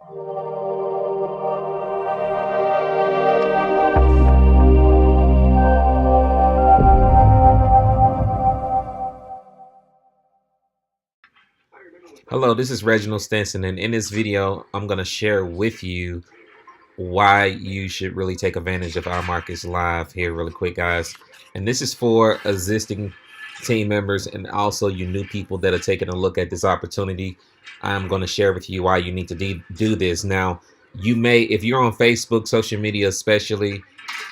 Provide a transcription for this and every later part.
Hello, this is Reginald Stinson, and in this video, I'm going to share with you why you should really take advantage of iMarketslive here really quick, guys. And this is for existing team members and also you new people that are taking a look at this opportunity. I'm going to share with you why you need to do this. Now, you may, if you're on Facebook, social media especially,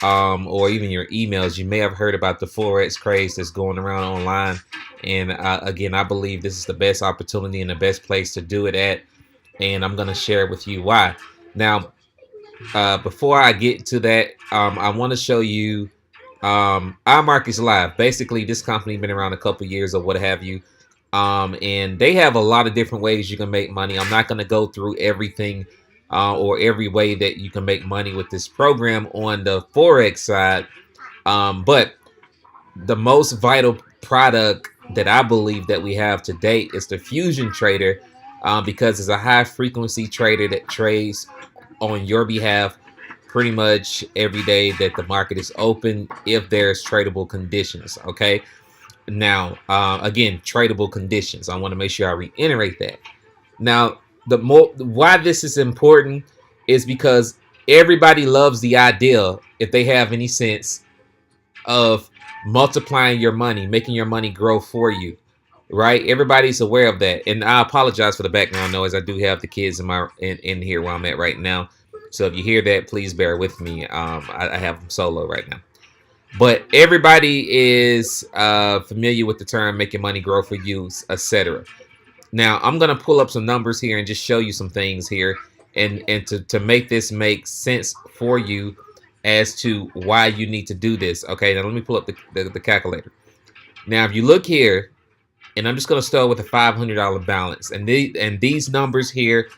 or even your emails, you may have heard about the Forex craze that's going around online. And again, I believe this is the best opportunity and the best place to do it at. And I'm going to share with you why. Now, before I get to that, I want to show you iMarketslive. Basically, this company been around a couple years or what have you. And they have a lot of different ways you can make money. I'm not going to go through everything or every way that you can make money with this program on the Forex side. But the most vital product that I believe that we have to date is the Fusion Trader, because it's a high frequency trader that trades on your behalf pretty much every day that the market is open if there's tradable conditions. Okay, now again, tradable conditions, I want to make sure I reiterate that. Now, why this is important is because everybody loves the idea, if they have any sense, of multiplying your money, making your money grow for you, right? Everybody's aware of that. And I apologize for the background noise. I do have the kids in here where I'm at right now, so if you hear that, please bear with me. I have them solo right now, but everybody is familiar with the term making money grow for you, etc. Now, I'm gonna pull up some numbers here and just show you some things here, and to make this make sense for you as to why you need to do this. Okay, now let me pull up the calculator. Now, if you look here, and I'm just going to start with a $500 balance, and these numbers here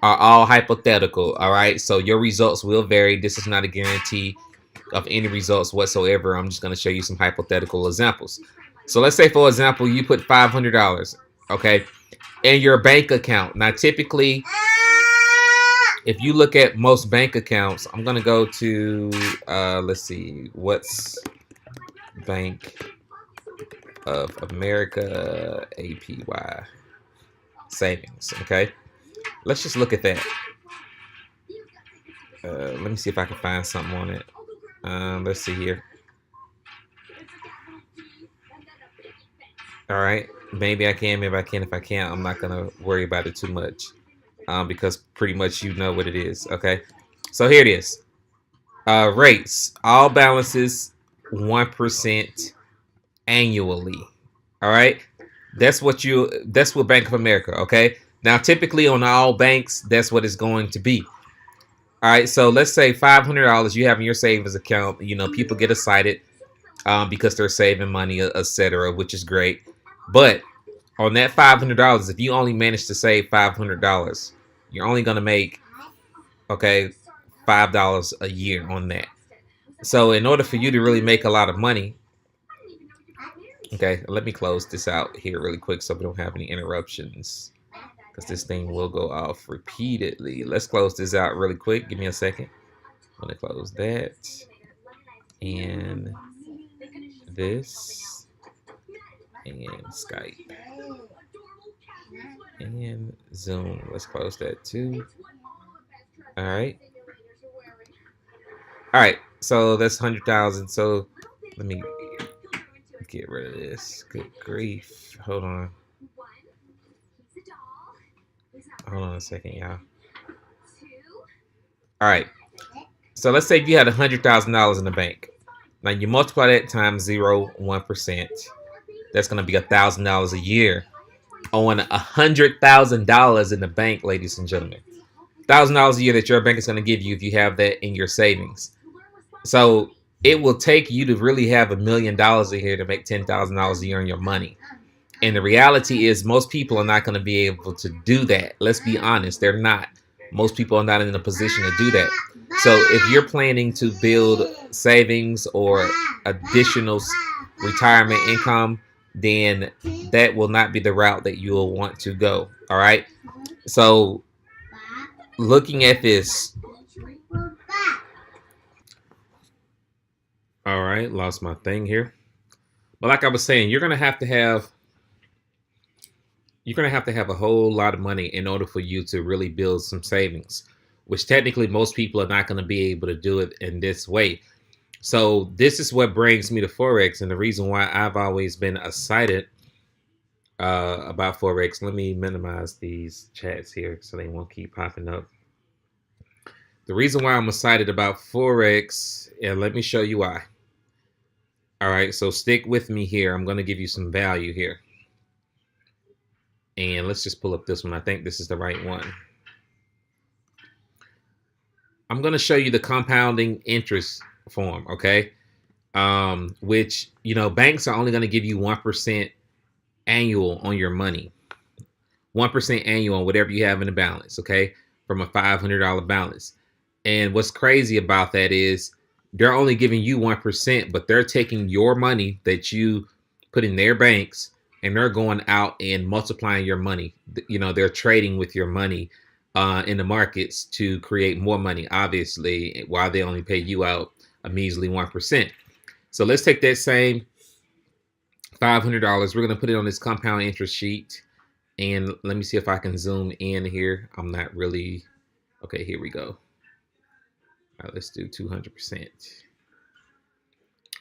are all hypothetical. All right, so your results will vary. This is not a guarantee of any results whatsoever. I'm just going to show you some hypothetical examples. So let's say, for example, you put $500, okay, in your bank account. Now, typically, if you look at most bank accounts, I'm going to go to, let's see, what's Bank of America APY savings, okay? Let's just look at that. Let me see if I can find something on it. Let's see here. All right, maybe I can, maybe I can. If I can't, I'm not going to worry about it too much. Because pretty much you know what it is. Okay, so here it is. Rates, all balances 1% annually. All right, that's what Bank of America. Okay, now typically on all banks, that's what it's going to be. All right, so let's say $500 you have in your savings account. You know, people get excited because they're saving money, etc., which is great. But on that $500, if you only manage to save $500, you're only going to make, okay, $5 a year on that. So in order for you to really make a lot of money, okay, let me close this out here really quick so we don't have any interruptions, because this thing will go off repeatedly. Let's close this out really quick. Give me a second. I'm going to close that and this and Skype and Zoom. Let's close that too. All right, so that's 100,000. So let me get rid of this. Good grief, hold on a second, y'all. All right, so let's say if you had $100,000 in the bank. Now you multiply that times 0.1%. That's going to be $1,000 a year on $100,000 in the bank, ladies and gentlemen. $1,000 a year that your bank is going to give you if you have that in your savings. So it will take you to really have $1 million a year to make $10,000 a year on your money. And the reality is most people are not going to be able to do that. Let's be honest, they're not. Most people are not in a position to do that. So if you're planning to build savings or additional retirement income, then that will not be the route that you will want to go. All right. So looking at this. All right, lost my thing here. But like I was saying, you're gonna have to have a whole lot of money in order for you to really build some savings, which technically most people are not going to be able to do it in this way. So this is what brings me to Forex, and the reason why I've always been excited about Forex. Let me minimize these chats here so they won't keep popping up. The reason why I'm excited about Forex, and let me show you why. All right, so stick with me here. I'm going to give you some value here. And let's just pull up this one. I think this is the right one. I'm going to show you the compounding interest form, okay? Which, you know, banks are only going to give you 1% annual on your money. 1% annual on whatever you have in the balance, okay? From a $500 balance. And what's crazy about that is they're only giving you 1%, but they're taking your money that you put in their banks and they're going out and multiplying your money. You know, they're trading with your money in the markets to create more money, obviously, while they only pay you out a measly 1%. So let's take that same $500. We're going to put it on this compound interest sheet. And let me see if I can zoom in here. I'm not really. Okay, here we go. All right, let's do 200%.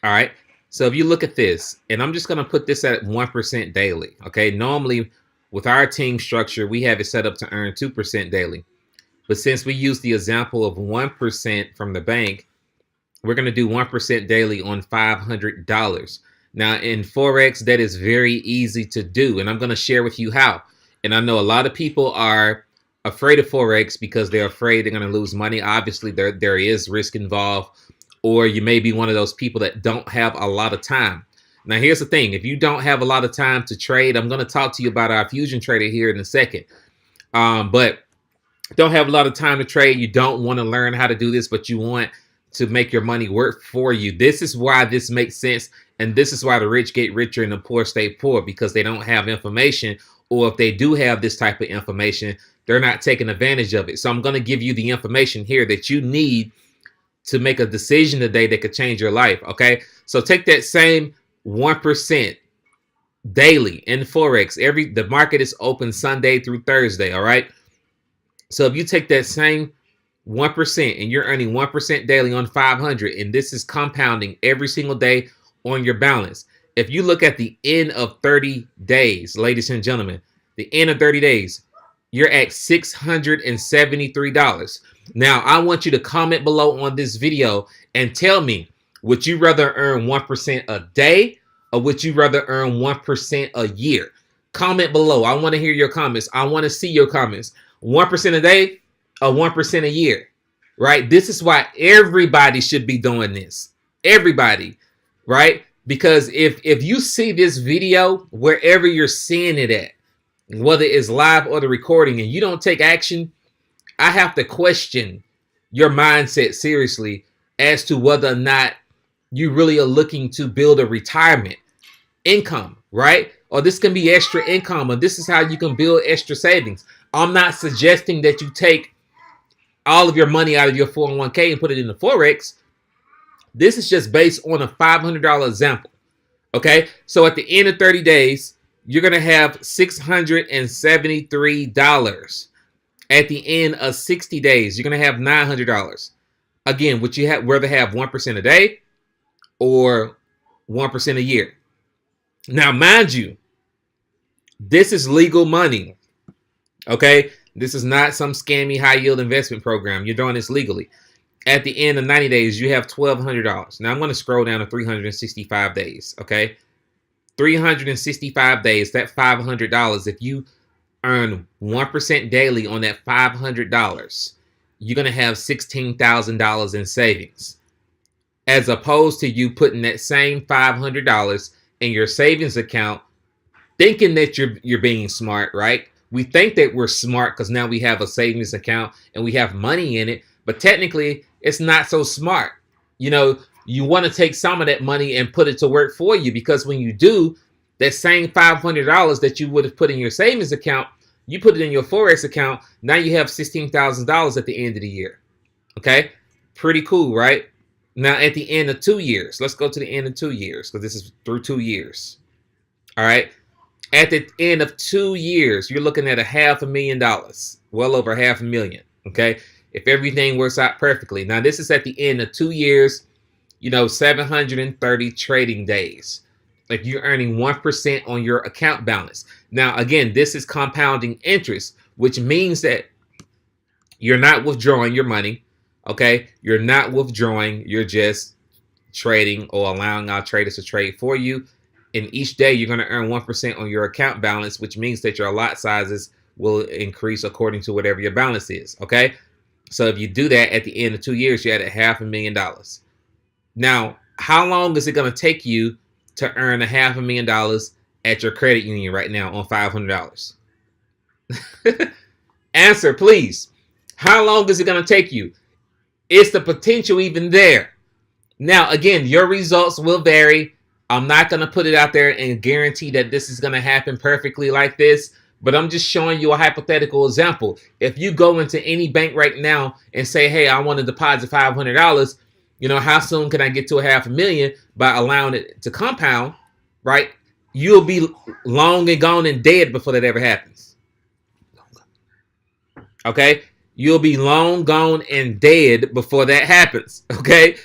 All right. So if you look at this, and I'm just going to put this at 1% daily. Okay. Normally, with our team structure, we have it set up to earn 2% daily. But since we use the example of 1% from the bank, we're going to do 1% daily on $500. Now, in Forex, that is very easy to do. And I'm going to share with you how. And I know a lot of people are afraid of Forex because they're afraid they're going to lose money. Obviously, there is risk involved. Or you may be one of those people that don't have a lot of time. Now, here's the thing. If you don't have a lot of time to trade, I'm going to talk to you about our Fusion Trader here in a second. But don't have a lot of time to trade. You don't want to learn how to do this, but you want to make your money work for you. This is why this makes sense. And this is why the rich get richer and the poor stay poor, because they don't have information. Or if they do have this type of information, they're not taking advantage of it. So I'm going to give you the information here that you need to make a decision today that could change your life. Okay. So take that same 1% daily in Forex. The market is open Sunday through Thursday. All right. So if you take that same 1% and you're earning 1% daily on 500, and this is compounding every single day on your balance. If you look at the end of 30 days, ladies and gentlemen, the end of 30 days, you're at $673. Now, I want you to comment below on this video and tell me, would you rather earn 1% a day or would you rather earn 1% a year? Comment below. I want to hear your comments. I want to see your comments. 1% a day or 1% a year, right? This is why everybody should be doing this. Everybody, right? Because if you see this video wherever you're seeing it at, whether it's live or the recording, and you don't take action, I have to question your mindset seriously as to whether or not you really are looking to build a retirement income, right? Or this can be extra income, or this is how you can build extra savings. I'm not suggesting that you take all of your money out of your 401k and put it into Forex. This is just based on a $500 example. Okay, so at the end of 30 days, you're going to have $673. At the end of 60 days, you're going to have $900. Again, would you rather have 1% a day or 1% a year? Now, mind you, this is legal money. Okay, this is not some scammy high yield investment program. You're doing this legally. At the end of 90 days, you have $1,200. Now, I'm going to scroll down to 365 days. Okay, 365 days, that $500. If you earn 1% daily on that $500, you're going to have $16,000 in savings, as opposed to you putting that same $500 in your savings account thinking that you're being smart, right? We think that we're smart because now we have a savings account and we have money in it, but technically it's not so smart. You know, you want to take some of that money and put it to work for you, because when you do, that same $500 that you would have put in your savings account, You put it in your Forex account. Now you have $16,000 at the end of the year. Okay, pretty cool, right? Now at the end of 2 years, let's go to the end of 2 years because this is through 2 years. All right, at the end of 2 years, you're looking at $500,000, well over $500,000. Okay, if everything works out perfectly. Now this is at the end of 2 years. 730 trading days. Like you're earning 1% on your account balance. Now, again, this is compounding interest, which means that you're not withdrawing your money. Okay, you're not withdrawing. You're just trading or allowing our traders to trade for you. And each day you're going to earn 1% on your account balance, which means that your lot sizes will increase according to whatever your balance is. Okay, so if you do that at the end of 2 years, you're at $500,000. Now, how long is it going to take you to earn $500,000 at your credit union right now on $500? Answer, please. How long is it going to take you? Is the potential even there? Now, again, your results will vary. I'm not going to put it out there and guarantee that this is going to happen perfectly like this, but I'm just showing you a hypothetical example. If you go into any bank right now and say, hey, I want to deposit $500, how soon can I get to $500,000 by allowing it to compound, right? You'll be long and gone and dead before that ever happens. Okay? You'll be long gone and dead before that happens. Okay?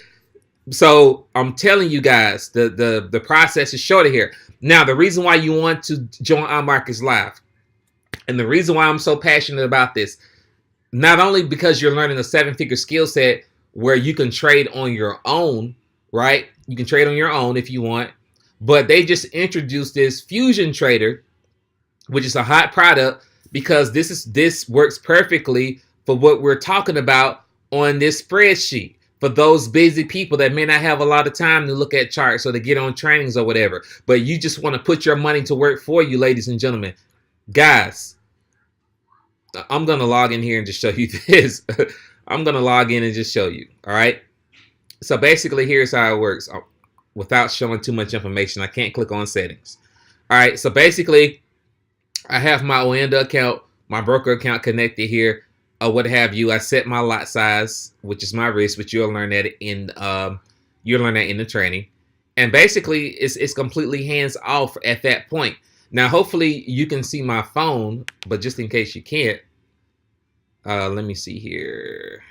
So I'm telling you guys, the process is shorter here. Now, the reason why you want to join iMarketslive, and the reason why I'm so passionate about this, not only because you're learning a 7-figure skill set where you can trade on your own, right? You can trade on your own if you want, but they just introduced this Fusion Trader, which is a hot product because this works perfectly for what we're talking about on this spreadsheet. For those busy people that may not have a lot of time to look at charts or to get on trainings or whatever, but you just want to put your money to work for you, ladies and gentlemen. Guys, I'm going to log in here and just show you this. I'm going to log in and just show you. All right. So basically, here's how it works. Without showing too much information, I can't click on settings. All right. So basically, I have my Oanda account, my broker account connected here, or what have you. I set my lot size, which is my risk, which you'll learn that in the training. And basically, it's completely hands off at that point. Now, hopefully, you can see my phone, but just in case you can't, let me see here.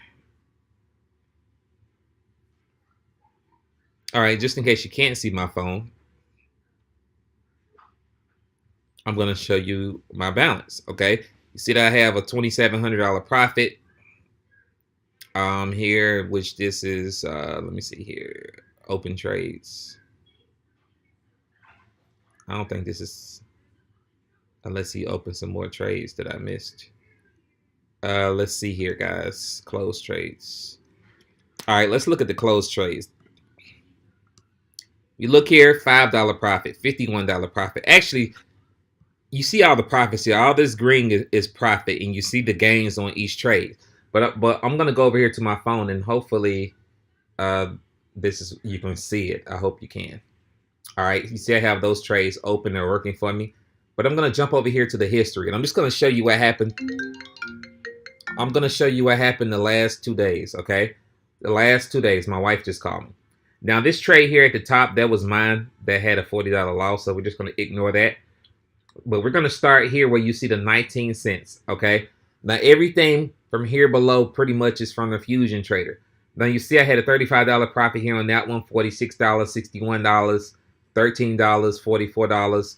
All right, just in case you can't see my phone, I'm going to show you my balance. Okay, you see that I have a $2,700 profit here, which this is, let me see here, open trades. I don't think this is, unless he opens some more trades that I missed. Let's see here, guys. Close trades. All right, let's look at the closed trades. You look here, $5 profit, $51 profit. Actually, you see all the profits here. All this green is profit, and you see the gains on each trade. But I'm gonna go over here to my phone, and hopefully, you can see it. I hope you can. All right, you see I have those trades open. They're working for me. But I'm gonna jump over here to the history, and I'm just gonna show you what happened. I'm going to show you what happened the last 2 days, okay? The last 2 days, my wife just called me. Now, this trade here at the top, that was mine. That had a $40 loss, so we're just going to ignore that. But we're going to start here where you see the 19 cents, okay? Now, everything from here below pretty much is from the Fusion Trader. Now, you see I had a $35 profit here on that one, $46, $61, $13, $44,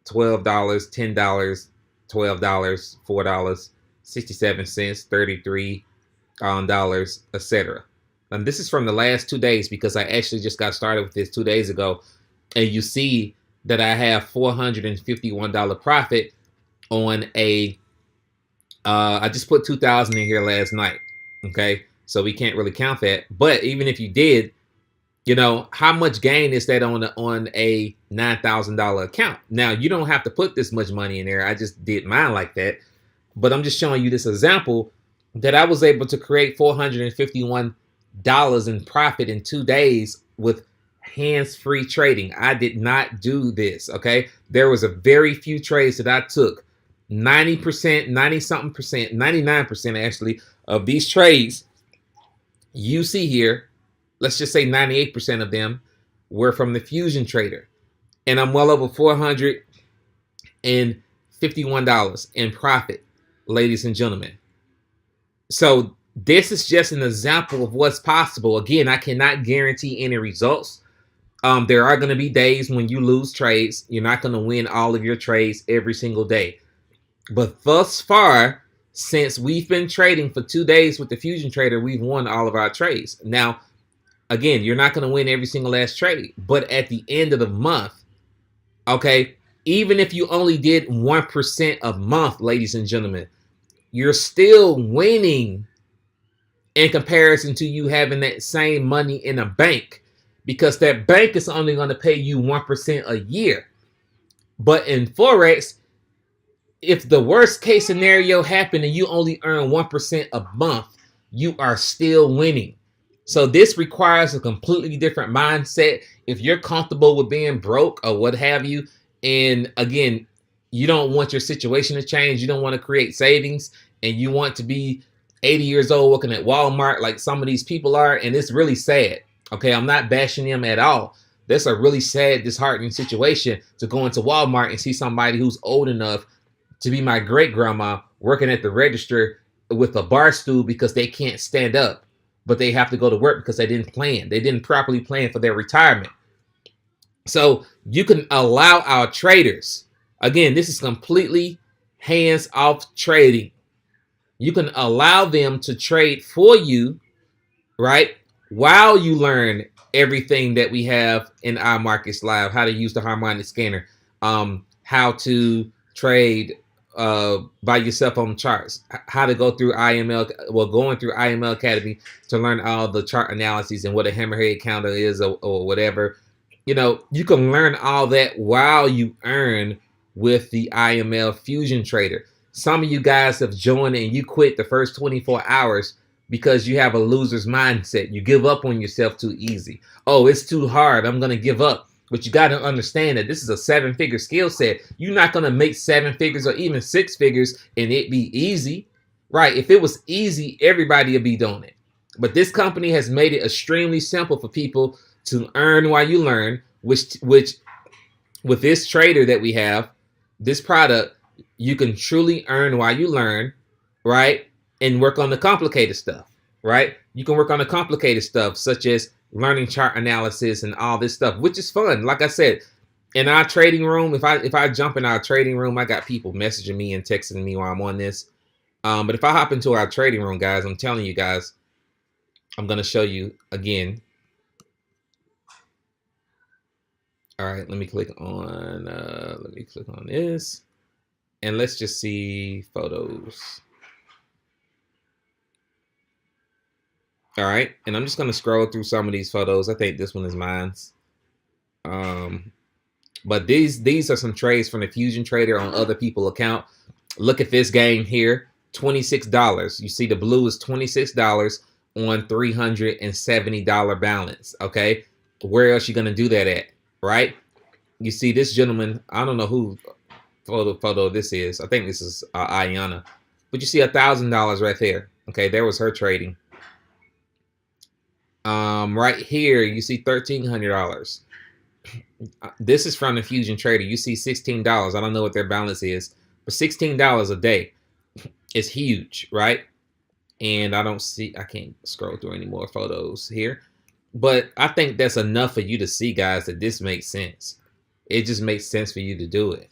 $12, $10, $12, $4, 67 cents, 33 dollars, etc. And this is from the last 2 days because I actually just got started with this 2 days ago. And you see that I have $451 profit on a, I just put 2,000 in here last night. Okay. So we can't really count that. But even if you did, how much gain is that on a $9,000 account? Now, you don't have to put this much money in there. I just did mine like that. But I'm just showing you this example that I was able to create $451 in profit in 2 days with hands-free trading. I did not do this, okay? There was a very few trades that I took 90%, 90 something percent, 99% actually of these trades you see here, let's just say 98% of them were from the Fusion Trader. And I'm well over $451 in profit, ladies and gentlemen. So this is just an example of what's possible. Again, I cannot guarantee any results. There are going to be days when you lose trades. You're not going to win all of your trades every single day. But thus far, since we've been trading for 2 days with the Fusion Trader, we've won all of our trades. Now, again, you're not going to win every single last trade. But at the end of the month, okay, even if you only did 1% a month, ladies and gentlemen, you're still winning in comparison to you having that same money in a bank, because that bank is only going to pay you 1% a year. But in Forex, if the worst case scenario happened and you only earn 1% a month, you are still winning. So this requires a completely different mindset. If you're comfortable with being broke or what have you, and again, you don't want your situation to change, you don't want to create savings, and you want to be 80 years old working at Walmart like some of these people are, and it's really sad. Okay, I'm not bashing them at all. That's a really sad, disheartening situation to go into Walmart and see somebody who's old enough to be my great grandma working at the register with a bar stool because they can't stand up, but they have to go to work because they didn't plan. They didn't properly plan for their retirement. So you can allow our traders, again, this is completely hands-off trading. You can allow them to trade for you, right? While you learn everything that we have in iMarketslive, how to use the harmonic scanner, how to trade by yourself on charts, how to go through IML, well, going through IML Academy to learn all the chart analyses and what a hammerhead counter is or whatever. You know, you can learn all that while you earn with the IML Fusion Trader. Some of you guys have joined and you quit the first 24 hours because you have a loser's mindset. You give up on yourself too easy. Oh, it's too hard, I'm going to give up. But you got to understand that this is a 7-figure skill set. You're not going to make 7 figures or even 6 figures and it be easy, right? If it was easy, everybody would be doing it. But this company has made it extremely simple for people to earn while you learn, which with this trader that we have, this product, you can truly earn while you learn, right? And work on the complicated stuff, right? You can work on the complicated stuff, such as learning chart analysis and all this stuff, which is fun. Like I said, in our trading room, if I jump in our trading room, I got people messaging me and texting me while I'm on this. But if I hop into our trading room, guys, I'm telling you guys, I'm going to show you again. All right, let me click on this, and let's just see photos. All right, and I'm just gonna scroll through some of these photos. I think this one is mine. But these are some trades from the Fusion Trader on other people's account. Look at this game here, $26. You see the blue is $26 on $370 balance. Okay, where else you gonna do that at? Right? You see this gentleman, I don't know who photo this is. I think this is Ayana. But you see $1,000 right there. Okay, there was her trading. Right here, you see $1,300. This is from the Fusion Trader. You see $16. I don't know what their balance is, but $16 a day is huge, right? And I can't scroll through any more photos here. But I think that's enough for you to see, guys, that this makes sense. It just makes sense for you to do it.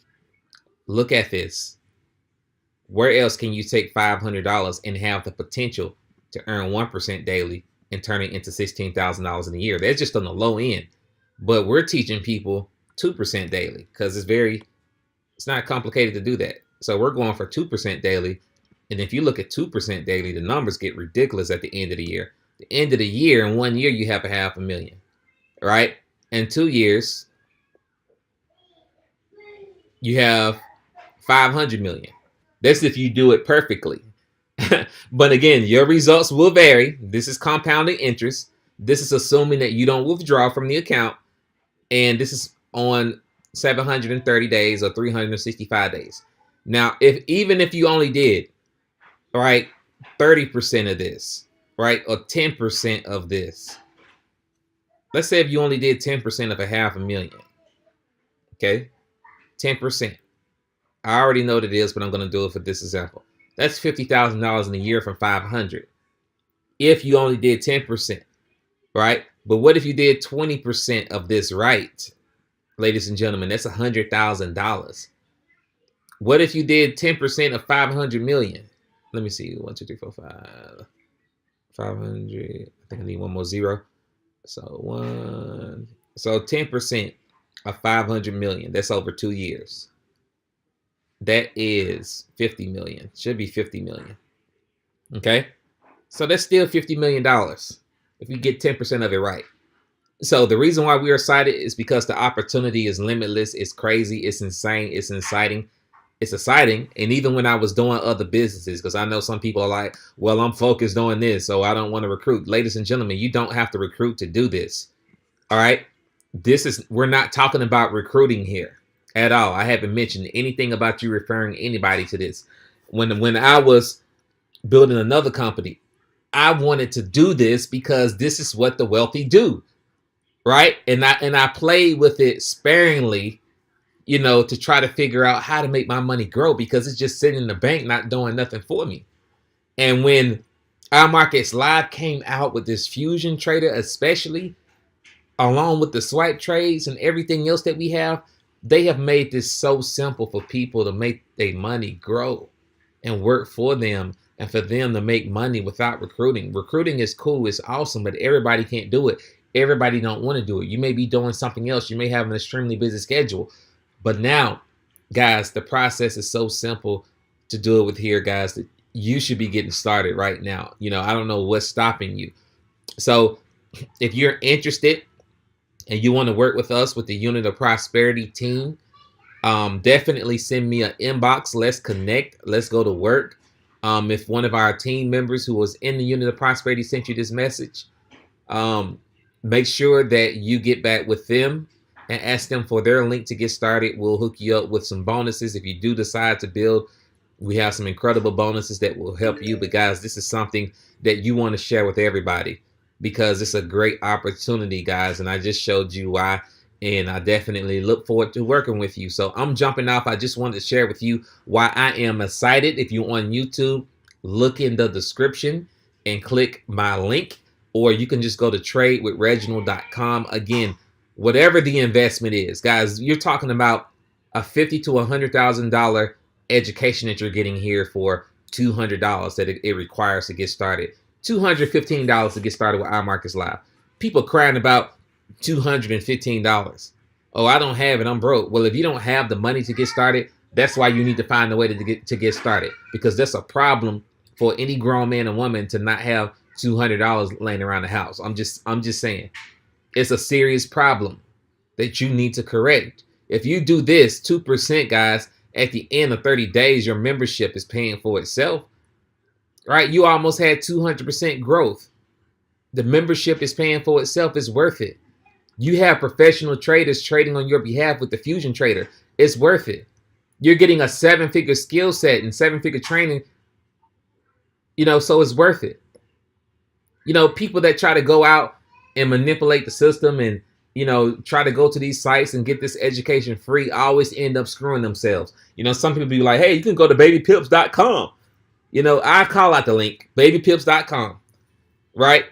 Look at this. Where else can you take $500 and have the potential to earn 1% daily and turn it into $16,000 in a year? That's just on the low end. But we're teaching people 2% daily because it's not complicated to do that. So we're going for 2% daily. And if you look at 2% daily, the numbers get ridiculous at the end of the year. The end of the year, in 1 year, you have $500,000, right? In 2 years, you have 500 million. That's if you do it perfectly. But again, your results will vary. This is compounding interest. This is assuming that you don't withdraw from the account. And this is on 730 days or 365 days. Now, even if you only did, right, 30% of this, right, or 10% of this. Let's say if you only did 10% of a $500,000, okay, 10%. I already know what it is, but I'm going to do it for this example. That's $50,000 in a year from 500. If you only did 10%, right? But what if you did 20% of this right, ladies and gentlemen? That's $100,000. What if you did 10% of 500 million? Let me see. 1, 2, 3, 4, 5. 500. I think I need one more zero. So 1. So 10% of 500 million. That's over 2 years. That is 50 million. Should be 50 million. Okay. So that's still $50 million if you get 10% of it right. So the reason why we are excited is because the opportunity is limitless. It's crazy. It's insane. It's exciting. It's exciting. And even when I was doing other businesses, because I know some people are like, well, I'm focused on this, so I don't want to recruit. Ladies and gentlemen, you don't have to recruit to do this. All right. We're not talking about recruiting here at all. I haven't mentioned anything about you referring anybody to this. When I was building another company, I wanted to do this because this is what the wealthy do. Right. And I played with it sparingly, to try to figure out how to make my money grow because it's just sitting in the bank, not doing nothing for me. And when iMarketslive came out with this fusion trader, especially along with the swipe trades and everything else that we have, they have made this so simple for people to make their money grow and work for them and for them to make money without recruiting. Recruiting is cool. It's awesome, but everybody can't do it. Everybody don't want to do it. You may be doing something else. You may have an extremely busy schedule. But now, guys, the process is so simple to do it with here, guys, that you should be getting started right now. I don't know what's stopping you. So if you're interested and you want to work with us with the Unit of Prosperity team, definitely send me an inbox. Let's connect. Let's go to work. If one of our team members who was in the Unit of Prosperity sent you this message, make sure that you get back with them and ask them for their link to get started. We'll hook you up with some bonuses. If you do decide to build, we have some incredible bonuses that will help you. But guys, this is something that you want to share with everybody because it's a great opportunity, guys. And I just showed you why. And I definitely look forward to working with you. So I'm jumping off. I just wanted to share with you why I am excited. If you're on YouTube, look in the description and click my link. Or you can just go to tradewithreginald.com. Again, whatever the investment is, guys, you're talking about a $50,000 to $100,000 education that you're getting here for $200 that it requires to get started. $215 to get started with iMarketslive. People crying about $215. Oh, I don't have it. I'm broke. Well, if you don't have the money to get started, that's why you need to find a way to get started, because that's a problem for any grown man and woman to not have $200 laying around the house. I'm just saying, it's a serious problem that you need to correct. If you do this 2%, guys, at the end of 30 days, your membership is paying for itself, right? You almost had 200% growth. The membership is paying for itself. It's worth it. You have professional traders trading on your behalf with the Fusion Trader. It's worth it. You're getting a 7-figure skill set and 7-figure training, so it's worth it. People that try to go out and manipulate the system and, try to go to these sites and get this education free always end up screwing themselves. Some people be like, hey, you can go to babypips.com. I call out the link, babypips.com, right?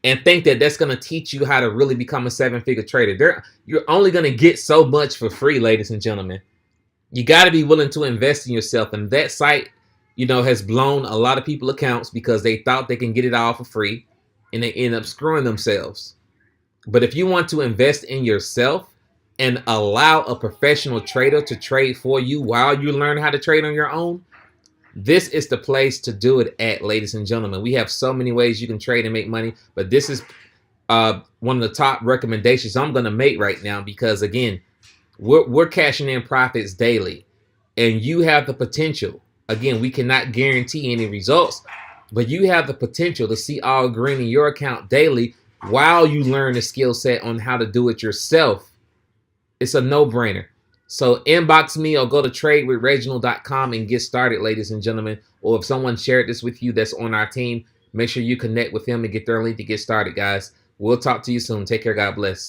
And think that that's going to teach you how to really become a 7-figure trader. You're only going to get so much for free, ladies and gentlemen. You got to be willing to invest in yourself. And that site, has blown a lot of people accounts because they thought they can get it all for free and they end up screwing themselves. But if you want to invest in yourself and allow a professional trader to trade for you while you learn how to trade on your own, this is the place to do it at, ladies and gentlemen. We have so many ways you can trade and make money, but this is one of the top recommendations I'm going to make right now because, again, we're cashing in profits daily, and you have the potential. Again, we cannot guarantee any results, but you have the potential to see all green in your account daily while you learn the skill set on how to do it yourself. It's a no-brainer. So inbox me or go to tradewithreginald.com and get started, ladies and gentlemen. Or if someone shared this with you that's on our team, make sure you connect with them and get their link to get started, guys. We'll talk to you soon. Take care. God bless.